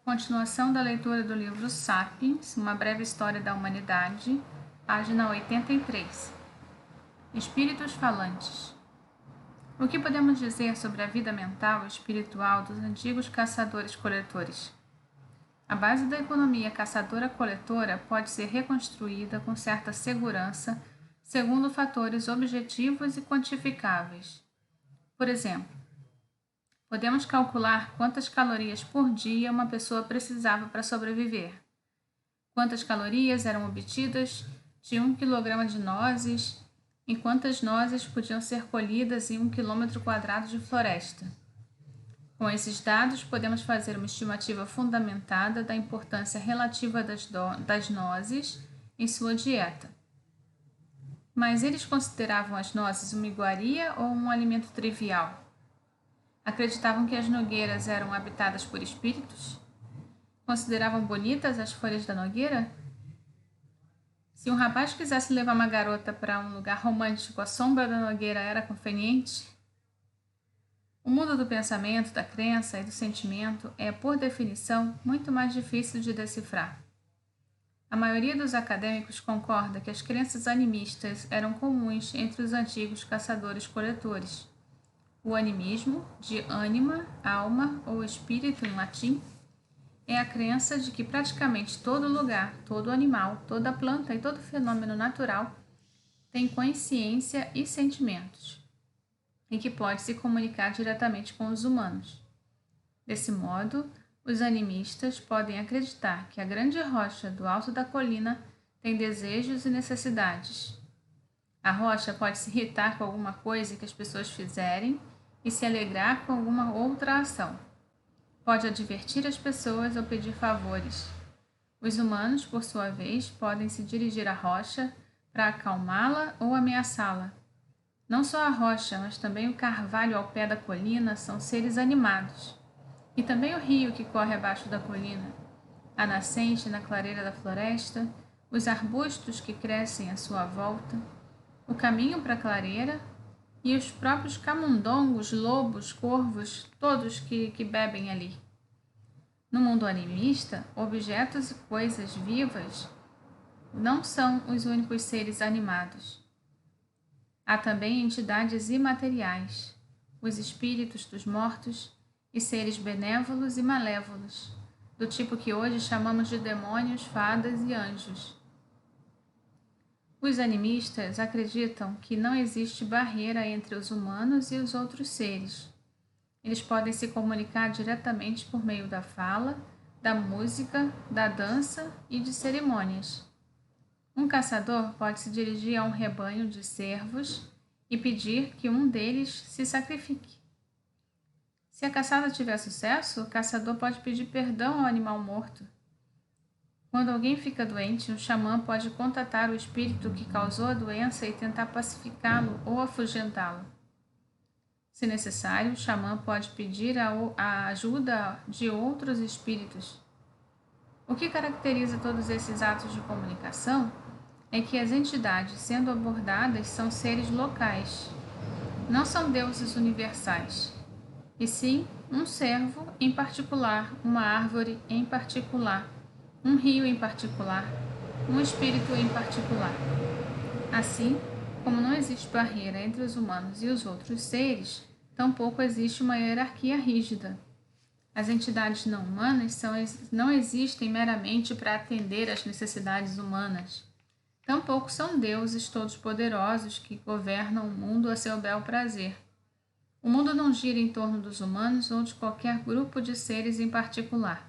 Continuação da leitura do livro Sapiens, uma breve história da humanidade, página 83. Espíritos falantes. O que podemos dizer sobre a vida mental e espiritual dos antigos caçadores-coletores? A base da economia caçadora-coletora pode ser reconstruída com certa segurança, segundo fatores objetivos e quantificáveis. Por exemplo, podemos calcular quantas calorias por dia uma pessoa precisava para sobreviver, quantas calorias eram obtidas de 1 kg de nozes e quantas nozes podiam ser colhidas em 1 km² de floresta. Com esses dados, podemos fazer uma estimativa fundamentada da importância relativa das nozes em sua dieta. Mas eles consideravam as nozes uma iguaria ou um alimento trivial? Acreditavam que as nogueiras eram habitadas por espíritos? Consideravam bonitas as folhas da nogueira? Se um rapaz quisesse levar uma garota para um lugar romântico, a sombra da nogueira era conveniente? O mundo do pensamento, da crença e do sentimento é, por definição, muito mais difícil de decifrar. A maioria dos acadêmicos concorda que as crenças animistas eram comuns entre os antigos caçadores-coletores. O animismo, de anima, alma ou espírito em latim, é a crença de que praticamente todo lugar, todo animal, toda planta e todo fenômeno natural tem consciência e sentimentos, e que pode se comunicar diretamente com os humanos. Desse modo, os animistas podem acreditar que a grande rocha do alto da colina tem desejos e necessidades. A rocha pode se irritar com alguma coisa que as pessoas fizerem e se alegrar com alguma outra ação. Pode advertir as pessoas ou pedir favores. Os humanos, por sua vez, podem se dirigir à rocha para acalmá-la ou ameaçá-la. Não só a rocha, mas também o carvalho ao pé da colina são seres animados. E também o rio que corre abaixo da colina, a nascente na clareira da floresta, os arbustos que crescem à sua volta, o caminho para a clareira e os próprios camundongos, lobos, corvos, todos que bebem ali. No mundo animista, objetos e coisas vivas não são os únicos seres animados. Há também entidades imateriais, os espíritos dos mortos e seres benévolos e malévolos, do tipo que hoje chamamos de demônios, fadas e anjos. Os animistas acreditam que não existe barreira entre os humanos e os outros seres. Eles podem se comunicar diretamente por meio da fala, da música, da dança e de cerimônias. Um caçador pode se dirigir a um rebanho de cervos e pedir que um deles se sacrifique. Se a caçada tiver sucesso, o caçador pode pedir perdão ao animal morto. Quando alguém fica doente, o xamã pode contatar o espírito que causou a doença e tentar pacificá-lo ou afugentá-lo. Se necessário, o xamã pode pedir a ajuda de outros espíritos. O que caracteriza todos esses atos de comunicação é que as entidades sendo abordadas são seres locais, não são deuses universais, e sim um servo em particular, uma árvore em particular, um rio em particular, um espírito em particular. Assim, como não existe barreira entre os humanos e os outros seres, tampouco existe uma hierarquia rígida. As entidades não humanas não existem meramente para atender às necessidades humanas. Tampouco são deuses todos poderosos que governam o mundo a seu bel prazer. O mundo não gira em torno dos humanos ou de qualquer grupo de seres em particular.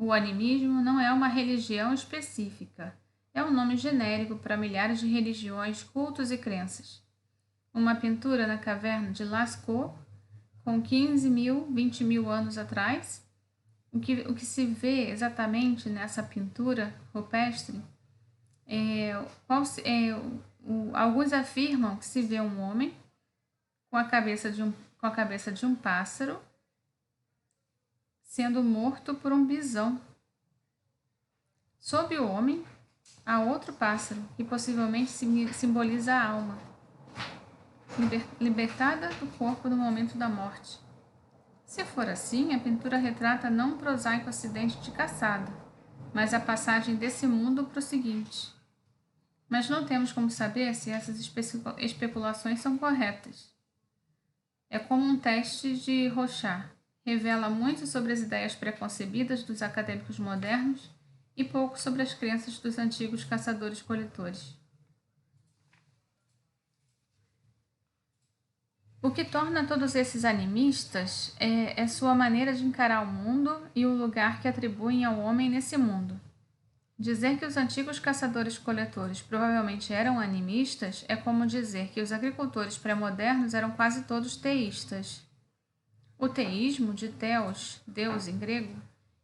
O animismo não é uma religião específica, é um nome genérico para milhares de religiões, cultos e crenças. Uma pintura na caverna de Lascaux, com 20 mil anos atrás, o que se vê exatamente nessa pintura rupestre alguns afirmam que se vê um homem com a cabeça de um pássaro sendo morto por um bisão. Sob o homem, há outro pássaro, que possivelmente simboliza a alma, libertada do corpo no momento da morte. Se for assim, a pintura retrata não um prosaico acidente de caçada, mas a passagem desse mundo para o seguinte. Mas não temos como saber se essas especulações são corretas. É como um teste de Rorschach. Revela muito sobre as ideias preconcebidas dos acadêmicos modernos e pouco sobre as crenças dos antigos caçadores-coletores. O que torna todos esses animistas é sua maneira de encarar o mundo e o lugar que atribuem ao homem nesse mundo. Dizer que os antigos caçadores-coletores provavelmente eram animistas é como dizer que os agricultores pré-modernos eram quase todos teístas. O teísmo, de theos, Deus em grego,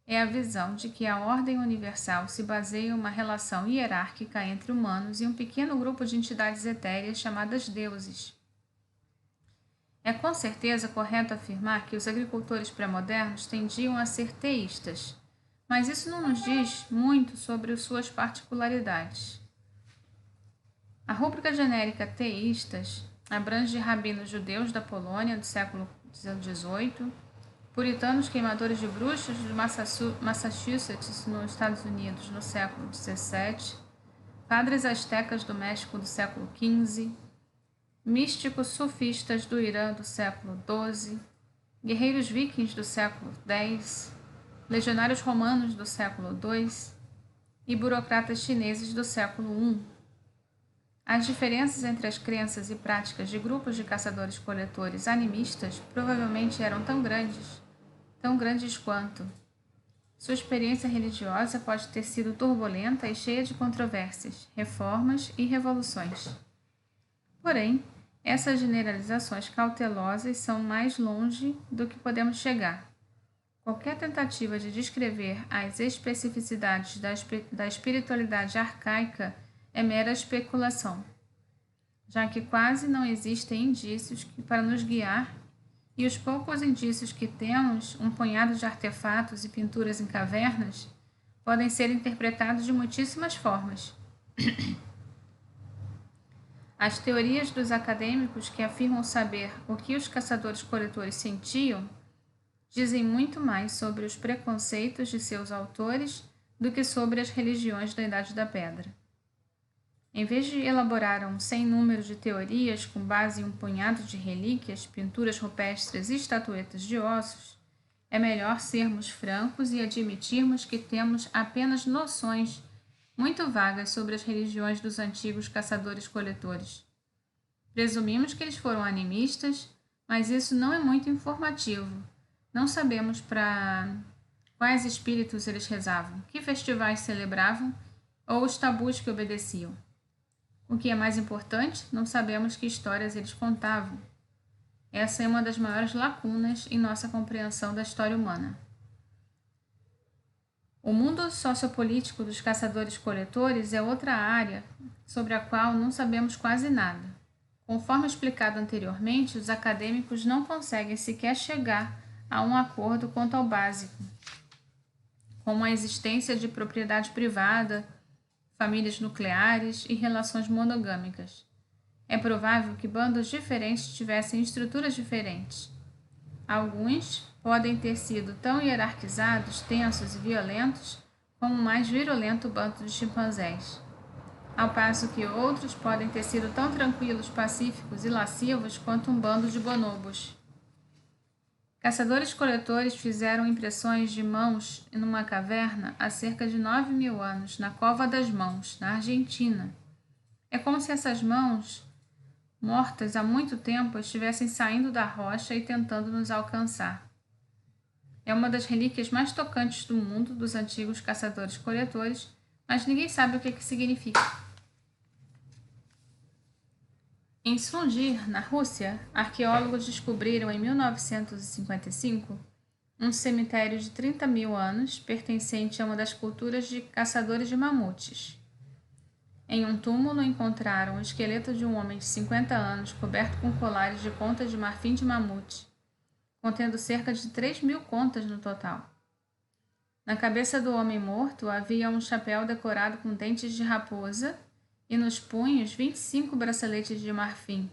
é a visão de que a ordem universal se baseia em uma relação hierárquica entre humanos e um pequeno grupo de entidades etéreas chamadas deuses. É com certeza correto afirmar que os agricultores pré-modernos tendiam a ser teístas, mas isso não nos diz muito sobre suas particularidades. A rúbrica genérica teístas abrange rabinos judeus da Polônia do século XVIII, puritanos queimadores de bruxas de Massachusetts, nos Estados Unidos, no século XVII, padres astecas do México do século XV, místicos sufistas do Irã do século XII, guerreiros vikings do século X, legionários romanos do século II e burocratas chineses do século I. As diferenças entre as crenças e práticas de grupos de caçadores-coletores animistas provavelmente eram tão grandes quanto. Sua experiência religiosa pode ter sido turbulenta e cheia de controvérsias, reformas e revoluções. Porém, essas generalizações cautelosas são mais longe do que podemos chegar. Qualquer tentativa de descrever as especificidades da espiritualidade arcaica é mera especulação, já que quase não existem indícios para nos guiar, e os poucos indícios que temos, um punhado de artefatos e pinturas em cavernas, podem ser interpretados de muitíssimas formas. As teorias dos acadêmicos que afirmam saber o que os caçadores-coletores sentiam dizem muito mais sobre os preconceitos de seus autores do que sobre as religiões da Idade da Pedra. Em vez de elaborar um sem número de teorias com base em um punhado de relíquias, pinturas rupestres e estatuetas de ossos, é melhor sermos francos e admitirmos que temos apenas noções muito vagas sobre as religiões dos antigos caçadores-coletores. Presumimos que eles foram animistas, mas isso não é muito informativo. Não sabemos para quais espíritos eles rezavam, que festivais celebravam ou os tabus que obedeciam. O que é mais importante, não sabemos que histórias eles contavam. Essa é uma das maiores lacunas em nossa compreensão da história humana. O mundo sociopolítico dos caçadores-coletores é outra área sobre a qual não sabemos quase nada. Conforme explicado anteriormente, os acadêmicos não conseguem sequer chegar a um acordo quanto ao básico, como a existência de propriedade privada, famílias nucleares e relações monogâmicas. É provável que bandos diferentes tivessem estruturas diferentes. Alguns podem ter sido tão hierarquizados, tensos e violentos como o mais virulento bando de chimpanzés, ao passo que outros podem ter sido tão tranquilos, pacíficos e lascivos quanto um bando de bonobos. Caçadores-coletores fizeram impressões de mãos numa caverna há cerca de 9.000 anos, na Cova das Mãos, na Argentina. É como se essas mãos, mortas há muito tempo, estivessem saindo da rocha e tentando nos alcançar. É uma das relíquias mais tocantes do mundo dos antigos caçadores-coletores, mas ninguém sabe o que significa. Em Sungir, na Rússia, arqueólogos descobriram em 1955 um cemitério de 30.000 anos pertencente a uma das culturas de caçadores de mamutes. Em um túmulo encontraram o esqueleto de um homem de 50 anos coberto com colares de contas de marfim de mamute, contendo cerca de 3.000 contas no total. Na cabeça do homem morto havia um chapéu decorado com dentes de raposa e nos punhos 25 braceletes de marfim.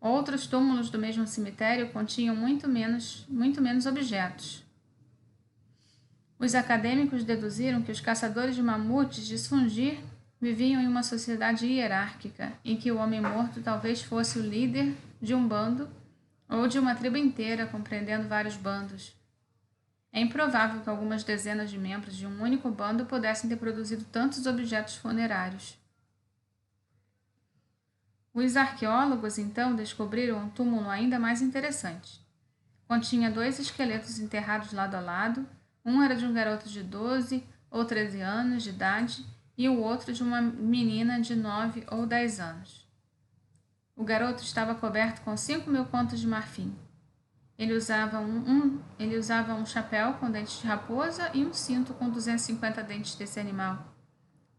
Outros túmulos do mesmo cemitério continham muito menos objetos. Os acadêmicos deduziram que os caçadores de mamutes de Sungir viviam em uma sociedade hierárquica, em que o homem morto talvez fosse o líder de um bando ou de uma tribo inteira, compreendendo vários bandos. É improvável que algumas dezenas de membros de um único bando pudessem ter produzido tantos objetos funerários. Os arqueólogos, então, descobriram um túmulo ainda mais interessante. Continha 2 esqueletos enterrados lado a lado. Um era de um garoto de 12 ou 13 anos de idade e o outro de uma menina de 9 ou 10 anos. O garoto estava coberto com 5.000 contos de marfim. Ele usava um chapéu com dentes de raposa e um cinto com 250 dentes desse animal.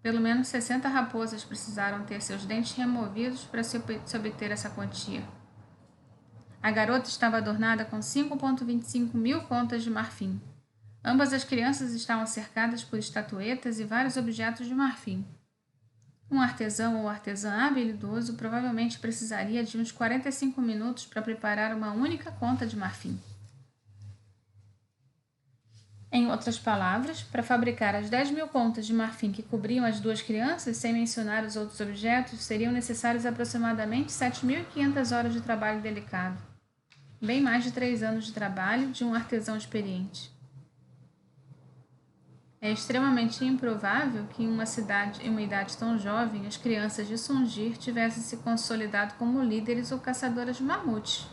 Pelo menos 60 raposas precisaram ter seus dentes removidos para se obter essa quantia. A garota estava adornada com 5,25 mil contas de marfim. Ambas as crianças estavam cercadas por estatuetas e vários objetos de marfim. Um artesão ou artesã habilidoso provavelmente precisaria de uns 45 minutos para preparar uma única conta de marfim. Em outras palavras, para fabricar as 10.000 contas de marfim que cobriam as 2 crianças, sem mencionar os outros objetos, seriam necessárias aproximadamente 7.500 horas de trabalho delicado. Bem mais de 3 anos de trabalho de um artesão experiente. É extremamente improvável que em uma idade tão jovem, as crianças de Sungir tivessem se consolidado como líderes ou caçadoras de mamutes.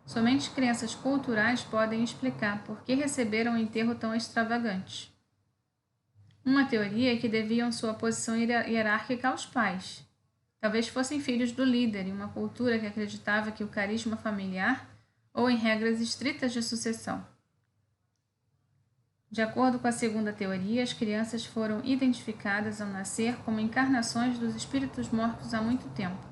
Somente crianças culturais podem explicar por que receberam um enterro tão extravagante. Uma teoria é que deviam sua posição hierárquica aos pais. Talvez fossem filhos do líder em uma cultura que acreditava que o carisma familiar ou em regras estritas de sucessão. De acordo com a segunda teoria, as crianças foram identificadas ao nascer como encarnações dos espíritos mortos há muito tempo.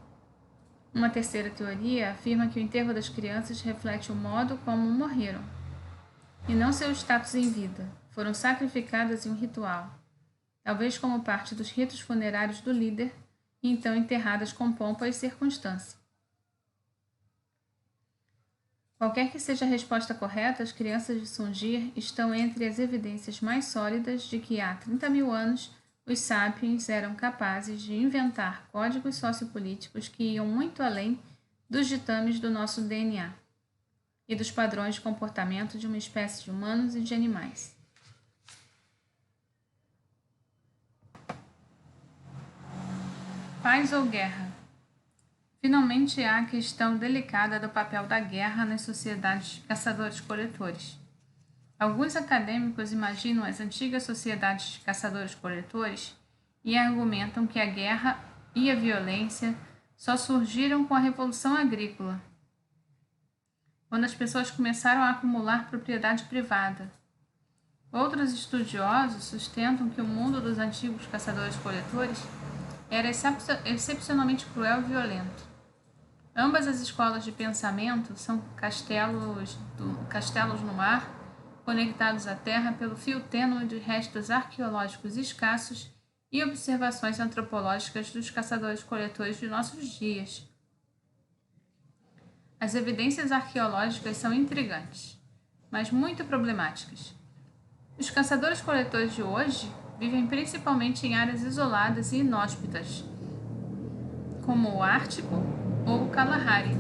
Uma terceira teoria afirma que o enterro das crianças reflete o modo como morreram, e não seu status em vida. Foram sacrificadas em um ritual, talvez como parte dos ritos funerários do líder, e então enterradas com pompa e circunstância. Qualquer que seja a resposta correta, as crianças de Sungir estão entre as evidências mais sólidas de que há 30.000 anos os sapiens eram capazes de inventar códigos sociopolíticos que iam muito além dos ditames do nosso DNA e dos padrões de comportamento de uma espécie de humanos e de animais. Paz ou guerra? Finalmente há a questão delicada do papel da guerra nas sociedades de caçadores-coletores. Alguns acadêmicos imaginam as antigas sociedades de caçadores-coletores e argumentam que a guerra e a violência só surgiram com a Revolução Agrícola, quando as pessoas começaram a acumular propriedade privada. Outros estudiosos sustentam que o mundo dos antigos caçadores-coletores era excepcionalmente cruel e violento. Ambas as escolas de pensamento são castelos no ar, conectados à Terra pelo fio tênue de restos arqueológicos escassos e observações antropológicas dos caçadores-coletores de nossos dias. As evidências arqueológicas são intrigantes, mas muito problemáticas. Os caçadores-coletores de hoje vivem principalmente em áreas isoladas e inóspitas, como o Ártico ou o Kalahari,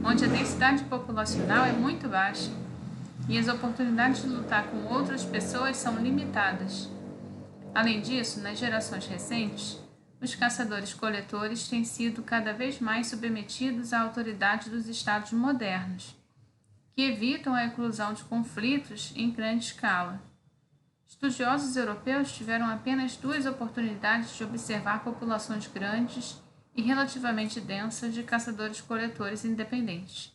onde a densidade populacional é muito baixa e as oportunidades de lutar com outras pessoas são limitadas. Além disso, nas gerações recentes, os caçadores-coletores têm sido cada vez mais submetidos à autoridade dos estados modernos, que evitam a eclosão de conflitos em grande escala. Estudiosos europeus tiveram apenas 2 oportunidades de observar populações grandes e relativamente densas de caçadores-coletores independentes,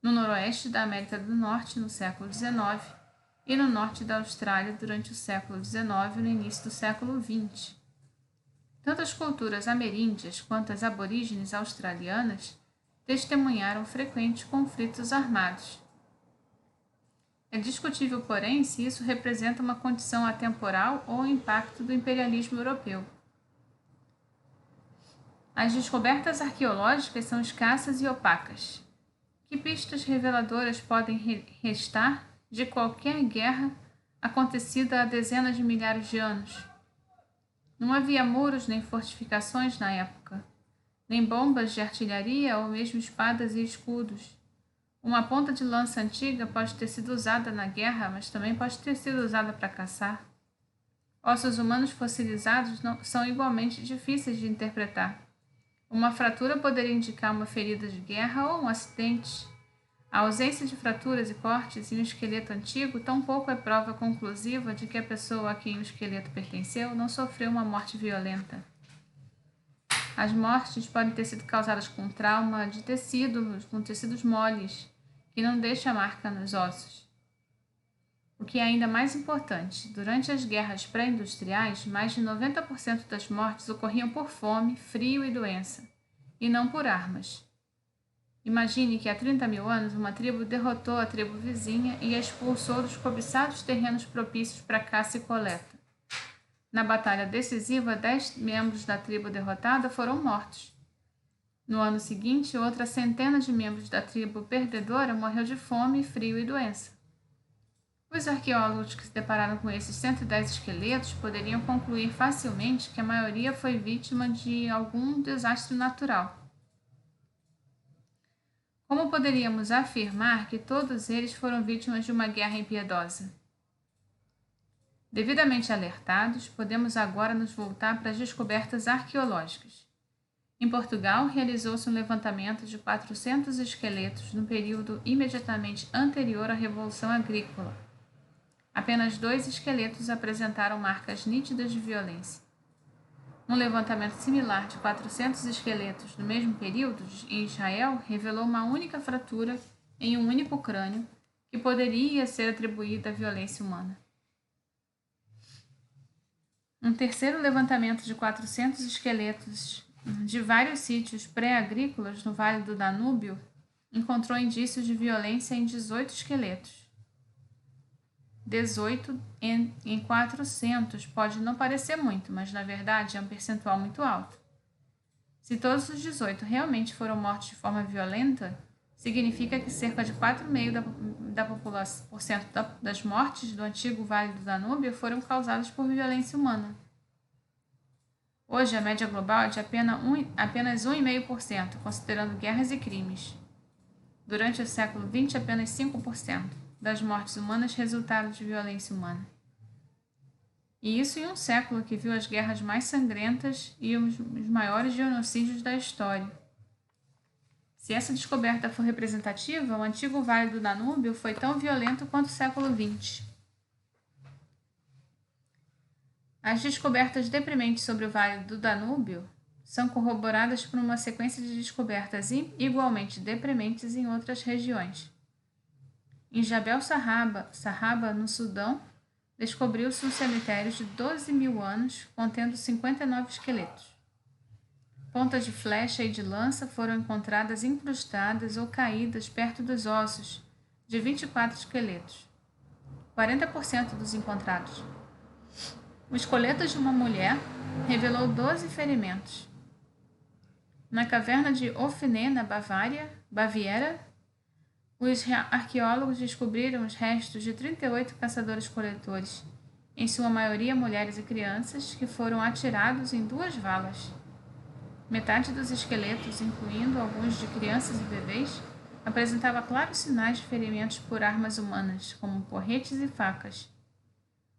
no noroeste da América do Norte no século XIX e no norte da Austrália durante o século XIX e no início do século XX. Tanto as culturas ameríndias quanto as aborígenes australianas testemunharam frequentes conflitos armados. É discutível, porém, se isso representa uma condição atemporal ou o impacto do imperialismo europeu. As descobertas arqueológicas são escassas e opacas. Que pistas reveladoras podem restar de qualquer guerra acontecida há dezenas de milhares de anos? Não havia muros nem fortificações na época, nem bombas de artilharia ou mesmo espadas e escudos. Uma ponta de lança antiga pode ter sido usada na guerra, mas também pode ter sido usada para caçar. Ossos humanos fossilizados são igualmente difíceis de interpretar. Uma fratura poderia indicar uma ferida de guerra ou um acidente. A ausência de fraturas e cortes em um esqueleto antigo tampouco é prova conclusiva de que a pessoa a quem o esqueleto pertenceu não sofreu uma morte violenta. As mortes podem ter sido causadas com trauma de tecidos moles, que não deixa marca nos ossos. O que é ainda mais importante, durante as guerras pré-industriais, mais de 90% das mortes ocorriam por fome, frio e doença, e não por armas. Imagine que há 30 mil anos uma tribo derrotou a tribo vizinha e a expulsou dos cobiçados terrenos propícios para caça e coleta. Na batalha decisiva, 10 membros da tribo derrotada foram mortos. No ano seguinte, outra centena de membros da tribo perdedora morreu de fome, frio e doença. Os arqueólogos que se depararam com esses 110 esqueletos poderiam concluir facilmente que a maioria foi vítima de algum desastre natural. Como poderíamos afirmar que todos eles foram vítimas de uma guerra impiedosa? Devidamente alertados, podemos agora nos voltar para as descobertas arqueológicas. Em Portugal, realizou-se um levantamento de 400 esqueletos no período imediatamente anterior à Revolução Agrícola. Apenas 2 esqueletos apresentaram marcas nítidas de violência. Um levantamento similar de 400 esqueletos no mesmo período em Israel revelou uma única fratura em um único crânio que poderia ser atribuída à violência humana. Um terceiro levantamento de 400 esqueletos de vários sítios pré-agrícolas no Vale do Danúbio encontrou indícios de violência em 18 esqueletos. 18 em 400 pode não parecer muito, mas na verdade é um percentual muito alto. Se todos os 18 realmente foram mortos de forma violenta, significa que cerca de 4,5% das mortes do antigo Vale do Danúbio foram causadas por violência humana. Hoje, a média global é de apenas 1,5%, considerando guerras e crimes. Durante o século XX, apenas 5% das mortes humanas resultaram de violência humana. E isso em um século que viu as guerras mais sangrentas e os maiores genocídios da história. Se essa descoberta for representativa, o antigo Vale do Danúbio foi tão violento quanto o século XX. As descobertas deprimentes sobre o Vale do Danúbio são corroboradas por uma sequência de descobertas igualmente deprimentes em outras regiões. Em Jabal Sarraba, no Sudão, descobriu-se um cemitério de 12 mil anos contendo 59 esqueletos. Pontas de flecha e de lança foram encontradas incrustadas ou caídas perto dos ossos de 24 esqueletos, 40% dos encontrados. O esqueleto de uma mulher revelou 12 ferimentos. Na caverna de Ofné, na Baviera, os arqueólogos descobriram os restos de 38 caçadores-coletores, em sua maioria mulheres e crianças, que foram atirados em 2 valas. Metade dos esqueletos, incluindo alguns de crianças e bebês, apresentava claros sinais de ferimentos por armas humanas, como porretes e facas.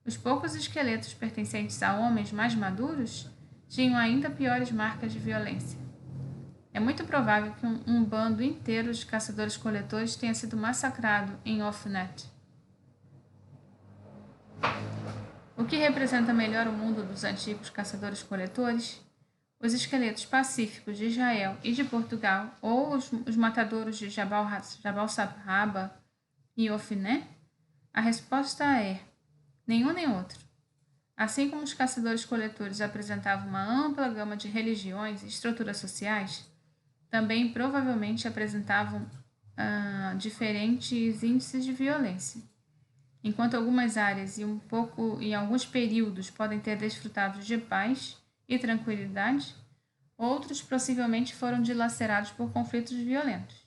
Os poucos esqueletos pertencentes a homens mais maduros tinham ainda piores marcas de violência. É muito provável que um bando inteiro de caçadores-coletores tenha sido massacrado em Ofnet. O que representa melhor o mundo dos antigos caçadores-coletores? Os esqueletos pacíficos de Israel e de Portugal, ou os matadouros de Jabal Sarraba e Ofné? A resposta é nenhum nem outro. Assim como os caçadores-coletores apresentavam uma ampla gama de religiões e estruturas sociais, também provavelmente apresentavam diferentes índices de violência. Enquanto algumas áreas e alguns períodos podem ter desfrutado de paz e tranquilidade, Outros possivelmente foram dilacerados por conflitos violentos.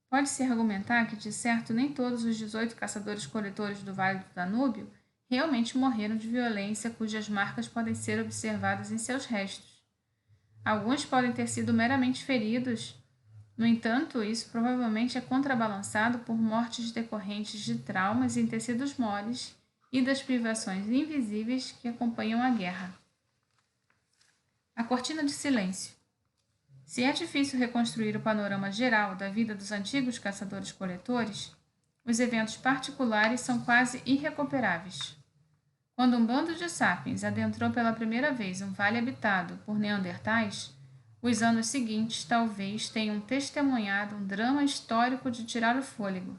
Pode-se argumentar que, de certo, nem todos os 18 caçadores-coletores do Vale do Danúbio realmente morreram de violência cujas marcas podem ser observadas em seus restos. Alguns podem ter sido meramente feridos. No entanto, isso provavelmente é contrabalançado por mortes decorrentes de traumas em tecidos moles e das privações invisíveis que acompanham a guerra. A cortina de silêncio. Se é difícil reconstruir o panorama geral da vida dos antigos caçadores-coletores, os eventos particulares são quase irrecuperáveis. Quando um bando de sapiens adentrou pela primeira vez um vale habitado por neandertais, os anos seguintes talvez tenham testemunhado um drama histórico de tirar o fôlego.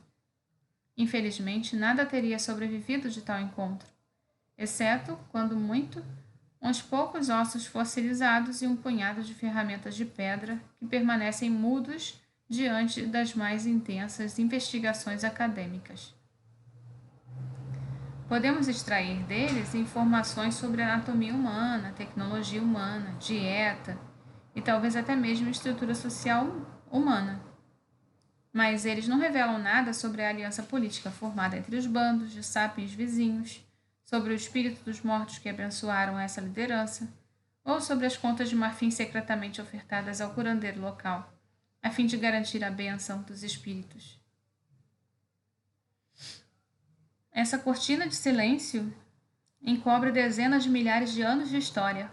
Infelizmente, nada teria sobrevivido de tal encontro, exceto, quando muito, uns poucos ossos fossilizados e um punhado de ferramentas de pedra que permanecem mudos diante das mais intensas investigações acadêmicas. Podemos extrair deles informações sobre a anatomia humana, tecnologia humana, dieta e talvez até mesmo estrutura social humana. Mas eles não revelam nada sobre a aliança política formada entre os bandos de sapiens vizinhos, sobre o espírito dos mortos que abençoaram essa liderança, ou sobre as contas de marfim secretamente ofertadas ao curandeiro local, a fim de garantir a bênção dos espíritos. Essa cortina de silêncio encobre dezenas de milhares de anos de história.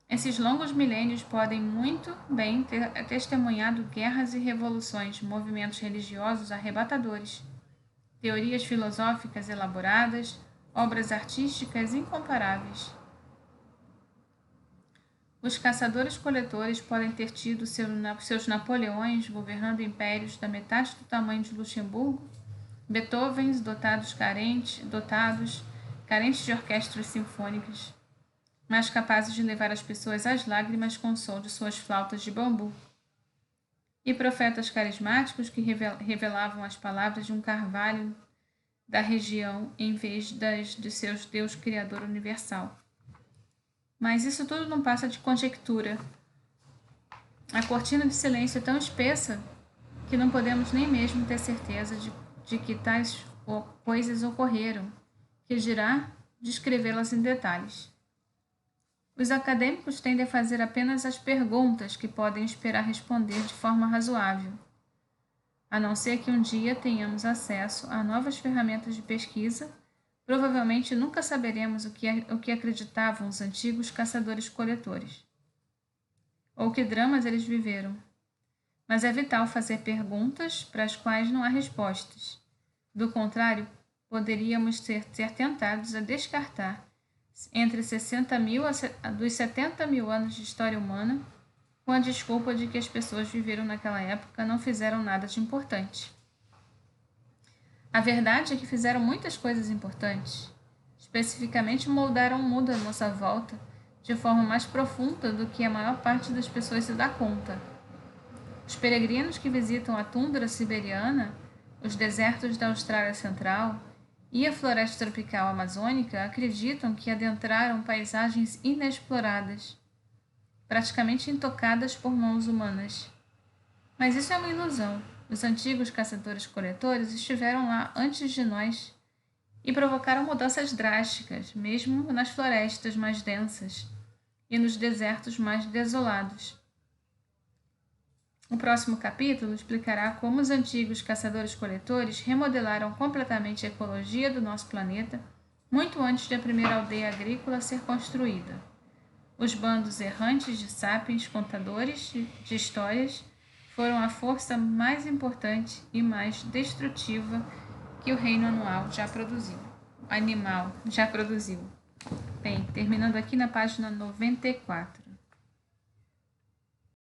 Esses longos milênios podem muito bem ter testemunhado guerras e revoluções, movimentos religiosos arrebatadores, teorias filosóficas elaboradas, obras artísticas incomparáveis. Os caçadores-coletores podem ter tido seus Napoleões governando impérios da metade do tamanho de Luxemburgo, Beethovens carentes de orquestras sinfônicas, mas capazes de levar as pessoas às lágrimas com o som de suas flautas de bambu, e profetas carismáticos que revelavam as palavras de um carvalho da região em vez das de seu Deus Criador universal. Mas isso tudo não passa de conjectura. A cortina de silêncio é tão espessa que não podemos nem mesmo ter certeza de que tais coisas ocorreram, que dirá descrevê-las em detalhes. Os acadêmicos tendem a fazer apenas as perguntas que podem esperar responder de forma razoável, a não ser que um dia tenhamos acesso a novas ferramentas de pesquisa. Provavelmente nunca saberemos o que acreditavam os antigos caçadores-coletores, ou que dramas eles viveram. Mas é vital fazer perguntas para as quais não há respostas. Do contrário, poderíamos ser tentados a descartar entre 60.000 dos 70.000 anos de história humana, com a desculpa de que as pessoas viveram naquela época não fizeram nada de importante. A verdade é que fizeram muitas coisas importantes. Especificamente, moldaram o mundo à nossa volta de forma mais profunda do que a maior parte das pessoas se dá conta. Os peregrinos que visitam a tundra siberiana, os desertos da Austrália Central e a floresta tropical amazônica acreditam que adentraram paisagens inexploradas, praticamente intocadas por mãos humanas. Mas isso é uma ilusão. Os antigos caçadores-coletores estiveram lá antes de nós e provocaram mudanças drásticas, mesmo nas florestas mais densas e nos desertos mais desolados. O próximo capítulo explicará como os antigos caçadores-coletores remodelaram completamente a ecologia do nosso planeta muito antes de a primeira aldeia agrícola ser construída. Os bandos errantes de sapiens contadores de histórias foram a força mais importante e mais destrutiva que o reino animal já produziu. Bem, terminando aqui na página 94.